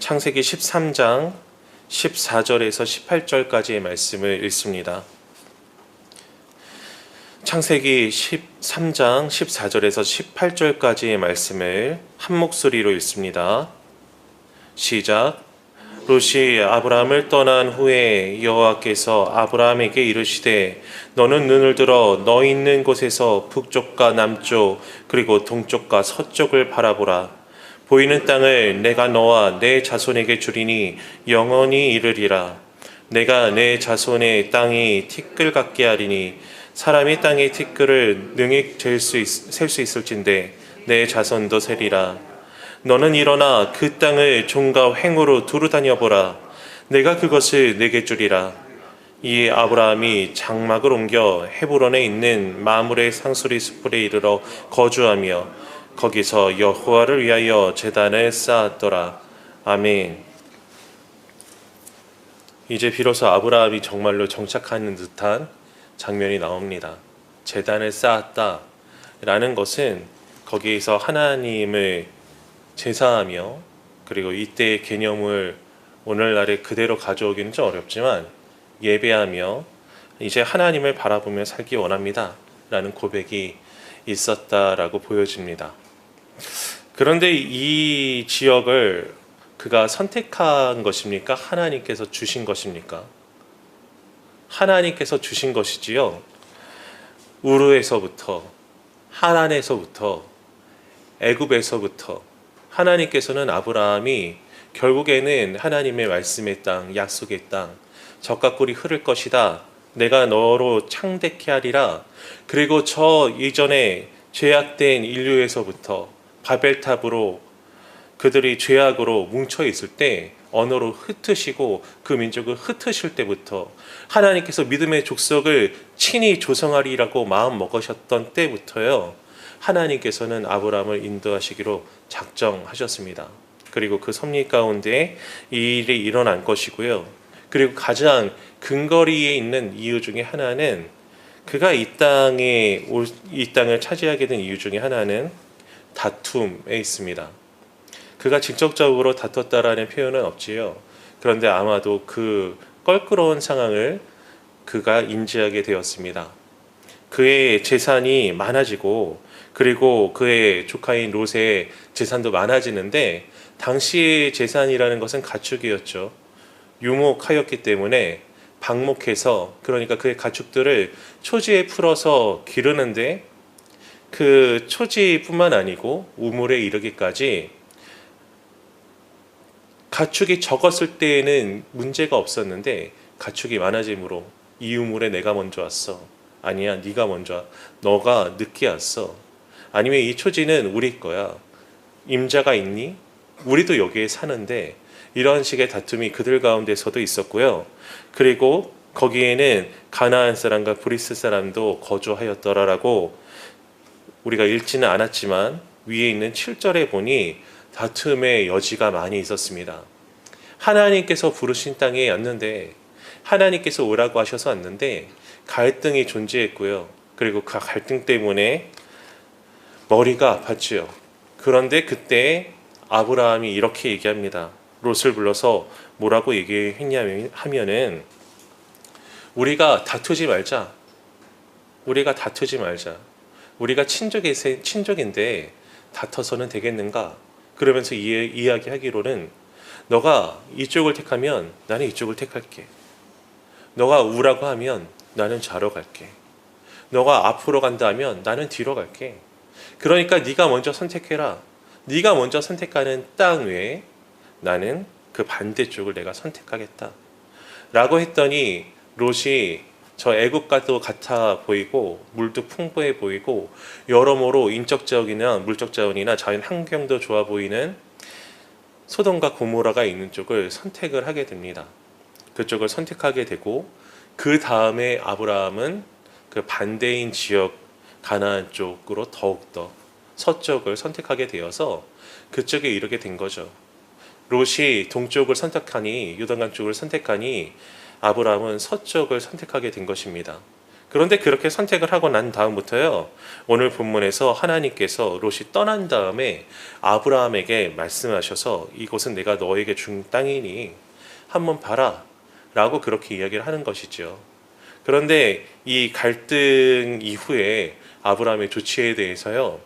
창세기 13장 14절에서 18절까지의 말씀을 읽습니다. 창세기 13장 14절에서 18절까지의 말씀을 한 목소리로 읽습니다. 시작. 롯이 아브라함을 떠난 후에 여호와께서 아브라함에게 이르시되 너는 눈을 들어 너 있는 곳에서 북쪽과 남쪽 그리고 동쪽과 서쪽을 바라보라. 보이는 땅을 내가 너와 내 자손에게 주리니 영원히 이르리라. 내가 내 자손의 땅이 티끌 같게 하리니 사람이 땅의 티끌을 능히 셀 수 있을진데 내 자손도 세리라. 너는 일어나 그 땅을 종과 횡으로 두루 다녀보라. 내가 그것을 내게 주리라. 이에 아브라함이 장막을 옮겨 헤브론에 있는 마므레 상수리 숲에 이르러 거주하며 거기서 여호와를 위하여 제단을 쌓았더라. 아멘. 이제 비로소 아브라함이 정말로 정착하는 듯한 장면이 나옵니다. 제단을 쌓았다 라는 것은 거기에서 하나님을 제사하며, 그리고 이때의 개념을 오늘날에 그대로 가져오기는 좀 어렵지만 예배하며 이제 하나님을 바라보며 살기 원합니다 라는 고백이 있었다라고 보여집니다. 그런데 이 지역을 그가 선택한 것입니까? 하나님께서 주신 것입니까? 하나님께서 주신 것이지요. 우르에서부터, 하란에서부터, 애굽에서부터 하나님께서는 아브라함이 결국에는 하나님의 말씀의 땅, 약속의 땅, 젖과 꿀이 흐를 것이다. 내가 너로 창대케 하리라. 그리고 저 이전에 죄악된 인류에서부터 바벨탑으로 그들이 죄악으로 뭉쳐 있을 때 언어로 흩으시고 그 민족을 흩으실 때부터 하나님께서 믿음의 족속을 친히 조성하리라고 마음 먹으셨던 때부터요, 하나님께서는 아브라함을 인도하시기로 작정하셨습니다. 그리고 그 섭리 가운데 이 일이 일어난 것이고요. 그리고 가장 근거리에 있는 이유 중에 하나는 그가 이 땅을 차지하게 된 이유 중에 하나는 다툼에 있습니다. 그가 직접적으로 다퉜다라는 표현은 없지요. 그런데 아마도 그 껄끄러운 상황을 그가 인지하게 되었습니다. 그의 재산이 많아지고 그리고 그의 조카인 롯의 재산도 많아지는데 당시의 재산이라는 것은 가축이었죠. 유목하였기 때문에 방목해서, 그러니까 그의 가축들을 초지에 풀어서 기르는데 그 초지뿐만 아니고 우물에 이르기까지 가축이 적었을 때에는 문제가 없었는데 가축이 많아짐으로 이 우물에 내가 먼저 왔어. 아니야, 네가 먼저 와. 너가 늦게 왔어. 아니면 이 초지는 우리 거야. 임자가 있니? 우리도 여기에 사는데, 이런 식의 다툼이 그들 가운데서도 있었고요. 그리고 거기에는 가나안 사람과 브리스 사람도 거주하였더라라고 우리가 읽지는 않았지만 위에 있는 7절에 보니 다툼의 여지가 많이 있었습니다. 하나님께서 부르신 땅에 왔는데, 하나님께서 오라고 하셔서 왔는데 갈등이 존재했고요. 그리고 그 갈등 때문에 머리가 아팠지요. 그런데 그때 아브라함이 이렇게 얘기합니다. 롯을 불러서 뭐라고 얘기했냐면은 우리가 다투지 말자. 우리가 다투지 말자. 우리가 친족인데 다퉈서는 되겠는가? 그러면서 이야기하기로는 너가 이쪽을 택하면 나는 이쪽을 택할게. 너가 우라고 하면 나는 좌로 갈게. 너가 앞으로 간다 하면 나는 뒤로 갈게. 그러니까 네가 먼저 선택해라. 네가 먼저 선택하는 땅 외에 나는 그 반대쪽을 내가 선택하겠다 라고 했더니 롯이 저 애국과도 같아 보이고 물도 풍부해 보이고 여러모로 인적 자원이나 물적 자원이나 자연 환경도 좋아 보이는 소돔과 고모라가 있는 쪽을 선택을 하게 됩니다. 그쪽을 선택하게 되고 그 다음에 아브라함은 그 반대인 지역 가나안 쪽으로 더욱더 서쪽을 선택하게 되어서 그쪽에 이르게 된 거죠. 롯이 동쪽을 선택하니, 요단강 쪽을 선택하니 아브라함은 서쪽을 선택하게 된 것입니다. 그런데 그렇게 선택을 하고 난 다음부터요, 오늘 본문에서 하나님께서 롯이 떠난 다음에 아브라함에게 말씀하셔서 이곳은 내가 너에게 준 땅이니 한번 봐라 라고 그렇게 이야기를 하는 것이죠. 그런데 이 갈등 이후에 아브라함의 조치에 대해서요,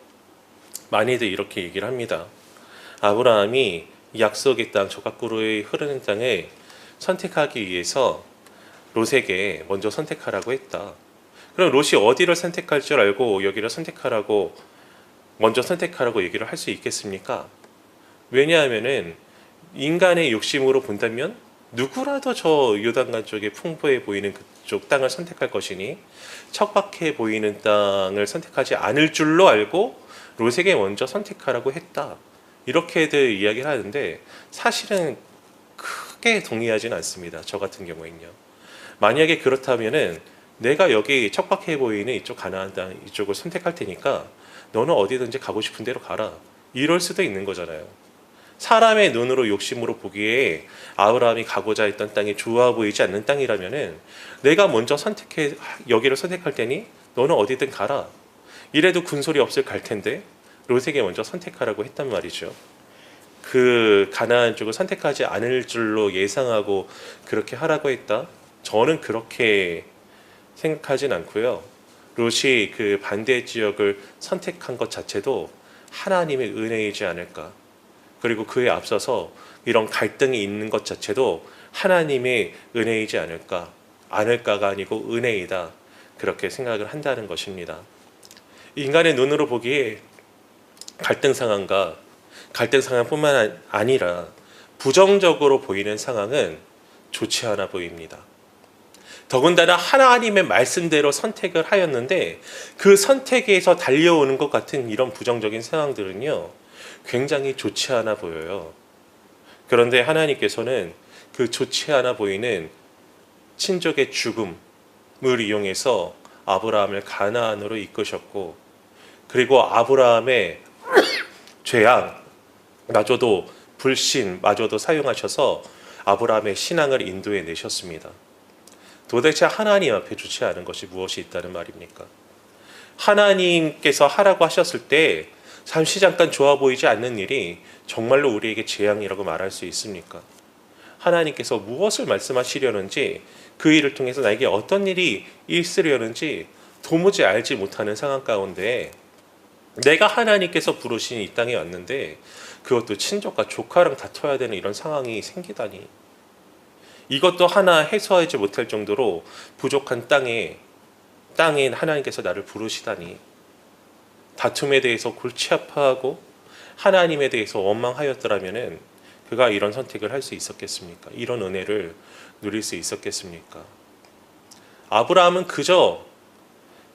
많이들 이렇게 얘기를 합니다. 아브라함이 약속의 땅, 저각구로의 흐르는 땅을 선택하기 위해서 롯에게 먼저 선택하라고 했다. 그럼 롯이 어디를 선택할 줄 알고 여기를 선택하라고, 먼저 선택하라고 얘기를 할 수 있겠습니까? 왜냐하면은 인간의 욕심으로 본다면 누구라도 저 요단강 쪽에 풍부해 보이는 그쪽 땅을 선택할 것이니 척박해 보이는 땅을 선택하지 않을 줄로 알고 롯에게 먼저 선택하라고 했다. 이렇게들 이야기를 하는데 사실은 크게 동의하지는 않습니다. 저 같은 경우에는요. 만약에 그렇다면은 내가 여기 척박해 보이는 이쪽 가나안 땅 이쪽을 선택할 테니까 너는 어디든지 가고 싶은 대로 가라. 이럴 수도 있는 거잖아요. 사람의 눈으로 욕심으로 보기에 아브라함이 가고자 했던 땅이 좋아 보이지 않는 땅이라면은 내가 먼저 선택해 여기를 선택할 테니 너는 어디든 가라. 이래도 군소리 없을 갈 텐데 롯에게 먼저 선택하라고 했단 말이죠. 그 가나안 쪽을 선택하지 않을 줄로 예상하고 그렇게 하라고 했다. 저는 그렇게 생각하진 않고요. 롯이 그 반대 지역을 선택한 것 자체도 하나님의 은혜이지 않을까. 그리고 그에 앞서서 이런 갈등이 있는 것 자체도 하나님의 은혜이지 않을까. 않을까가 아니고 은혜이다. 그렇게 생각을 한다는 것입니다. 인간의 눈으로 보기에 갈등 상황뿐만 아니라 부정적으로 보이는 상황은 좋지 않아 보입니다. 더군다나 하나님의 말씀대로 선택을 하였는데 그 선택에서 달려오는 것 같은 이런 부정적인 상황들은요, 굉장히 좋지 않아 보여요. 그런데 하나님께서는 그 좋지 않아 보이는 친족의 죽음을 이용해서 아브라함을 가나안으로 이끄셨고, 그리고 아브라함의 죄악마저도 불신마저도 사용하셔서 아브라함의 신앙을 인도해 내셨습니다. 도대체 하나님 앞에 좋지 않은 것이 무엇이 있다는 말입니까? 하나님께서 하라고 하셨을 때 잠시 잠깐 좋아 보이지 않는 일이 정말로 우리에게 재앙이라고 말할 수 있습니까? 하나님께서 무엇을 말씀하시려는지, 그 일을 통해서 나에게 어떤 일이 있으려는지 도무지 알지 못하는 상황 가운데 내가 하나님께서 부르신 이 땅에 왔는데 그것도 친족과 조카랑 다퉈야 되는 이런 상황이 생기다니, 이것도 하나 해소하지 못할 정도로 부족한 땅에 하나님께서 나를 부르시다니, 다툼에 대해서 골치 아파하고 하나님에 대해서 원망하였더라면은 그가 이런 선택을 할 수 있었겠습니까? 이런 은혜를 누릴 수 있었겠습니까? 아브라함은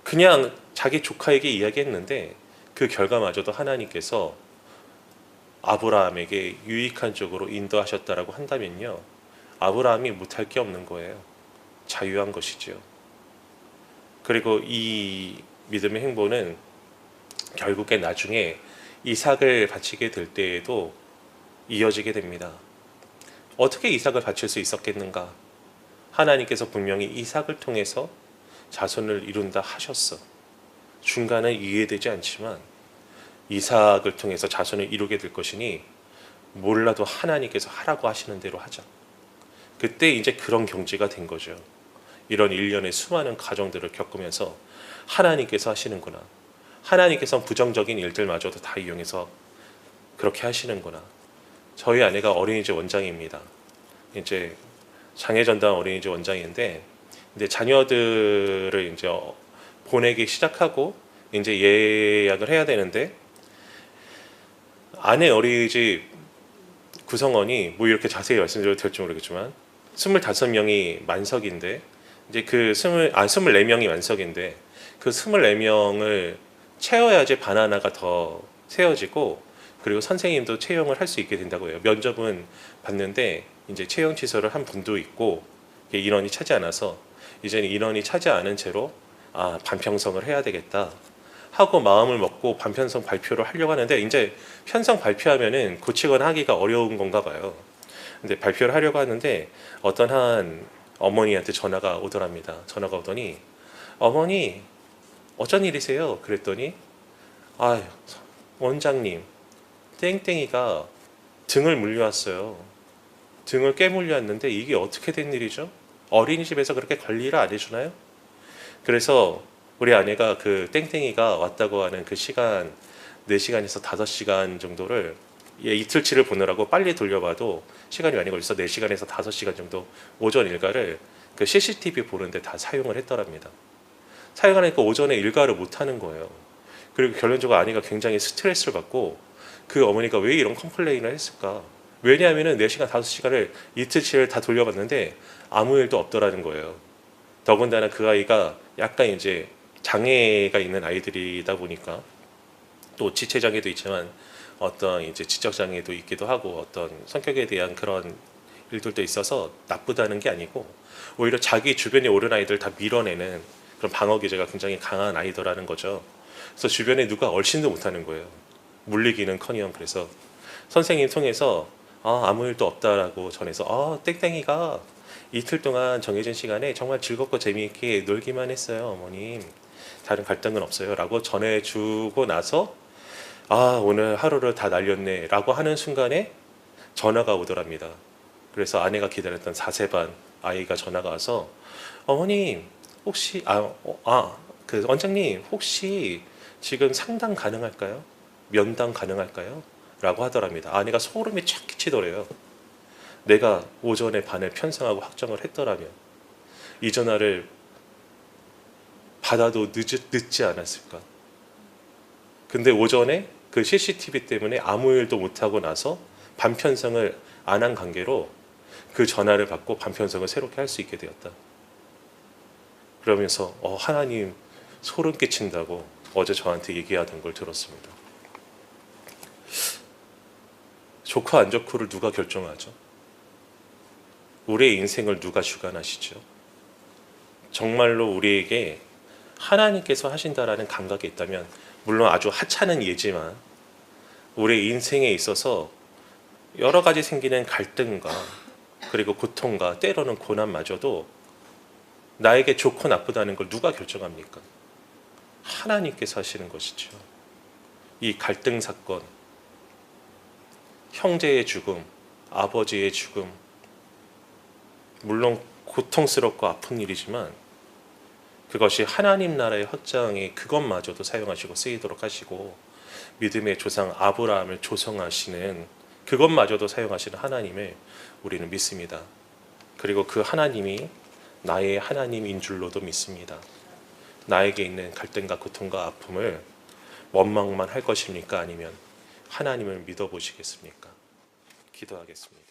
그냥 자기 조카에게 이야기했는데 그 결과마저도 하나님께서 아브라함에게 유익한 쪽으로 인도하셨다라고 한다면요, 아브라함이 못할 게 없는 거예요. 자유한 것이죠. 그리고 이 믿음의 행보는 결국에 나중에 이삭을 바치게 될 때에도 이어지게 됩니다. 어떻게 이삭을 바칠 수 있었겠는가? 하나님께서 분명히 이삭을 통해서 자손을 이룬다 하셨어. 중간은 이해되지 않지만 이삭을 통해서 자손을 이루게 될 것이니 몰라도 하나님께서 하라고 하시는 대로 하자. 그때 이제 그런 경지가 된 거죠. 이런 일련의 수많은 과정들을 겪으면서 하나님께서 하시는구나. 하나님께서는 부정적인 일들마저도 다 이용해서 그렇게 하시는구나. 저희 아내가 어린이집 원장입니다. 이제 장애전담 어린이집 원장인데, 근데 자녀들을 이제 보내기 시작하고 이제 예약을 해야 되는데, 아내 어린이집 구성원이 뭐 이렇게 자세히 말씀드려도 될지 모르겠지만 25명이 만석인데, 이제 그 24명이 만석인데 그 24명을 채워야지 바나나가 더 세워지고, 그리고 선생님도 채용을 할 수 있게 된다고 해요. 면접은 봤는데 이제 채용 취소를 한 분도 있고, 인원이 차지 않아서 이제는 인원이 차지 않은 채로 반편성을 해야 되겠다 하고 마음을 먹고 반편성 발표를 하려고 하는데, 이제 편성 발표하면은 고치거나 하기가 어려운 건가 봐요. 근데 발표를 하려고 하는데 어떤 한 어머니한테 전화가 오더랍니다. 전화가 오더니 어머니 어쩐 일이세요? 그랬더니 아 원장님 땡땡이가 등을 물려왔어요. 등을 깨물려왔는데 이게 어떻게 된 일이죠? 어린이집에서 그렇게 관리를 안 해주나요? 그래서 우리 아내가 그 땡땡이가 왔다고 하는 그 시간 4시간에서 5시간 정도를 이틀치를 보느라고 빨리 돌려봐도 시간이 많이 걸려서 4시간에서 5시간 정도 오전 일과를 그 CCTV 보는데 다 사용을 했더랍니다. 사용하니까 오전에 일과를 못 하는 거예요. 그리고 결론적으로 아내가 굉장히 스트레스를 받고 그 어머니가 왜 이런 컴플레인을 했을까? 왜냐하면은 4시간, 5시간을 이틀치를 다 돌려봤는데 아무 일도 없더라는 거예요. 더군다나 그 아이가 약간 이제 장애가 있는 아이들이다 보니까 또 지체 장애도 있지만 어떤 이제 지적 장애도 있기도 하고 어떤 성격에 대한 그런 일들도 있어서 나쁘다는 게 아니고 오히려 자기 주변에 오른 아이들 다 밀어내는 그런 방어 기제가 굉장히 강한 아이더라는 거죠. 그래서 주변에 누가 얼씬도 못하는 거예요. 물리기는커녕. 그래서 선생님 통해서 아무 일도 없다라고 전해서 땡땡이가 이틀 동안 정해진 시간에 정말 즐겁고 재미있게 놀기만 했어요, 어머님. 다른 갈등은 없어요. 라고 전해주고 나서 오늘 하루를 다 날렸네 라고 하는 순간에 전화가 오더랍니다. 그래서 아내가 기다렸던 4세반 아이가 전화가 와서 어머님 혹시 그 원장님 혹시 지금 상담 가능할까요? 면담 가능할까요? 라고 하더랍니다. 아내가 소름이 쫙 끼치더래요. 내가 오전에 반을 편성하고 확정을 했더라면 이 전화를 받아도 늦지 않았을까. 근데 오전에 그 CCTV 때문에 아무 일도 못하고 나서 반편성을 안 한 관계로 그 전화를 받고 반편성을 새롭게 할 수 있게 되었다. 그러면서 하나님 소름 끼친다고 어제 저한테 얘기하던 걸 들었습니다. 좋고 안 좋고를 누가 결정하죠? 우리의 인생을 누가 주관하시죠? 정말로 우리에게 하나님께서 하신다라는 감각이 있다면 물론 아주 하찮은 예지만 우리의 인생에 있어서 여러 가지 생기는 갈등과 그리고 고통과 때로는 고난마저도 나에게 좋고 나쁘다는 걸 누가 결정합니까? 하나님께서 하시는 것이죠. 이 갈등 사건, 형제의 죽음, 아버지의 죽음, 물론 고통스럽고 아픈 일이지만 그것이 하나님 나라의 확장에 그것마저도 사용하시고 쓰이도록 하시고 믿음의 조상 아브라함을 조성하시는 그것마저도 사용하시는 하나님을 우리는 믿습니다. 그리고 그 하나님이 나의 하나님인 줄로도 믿습니다. 나에게 있는 갈등과 고통과 아픔을 원망만 할 것입니까? 아니면 하나님을 믿어보시겠습니까? 기도하겠습니다.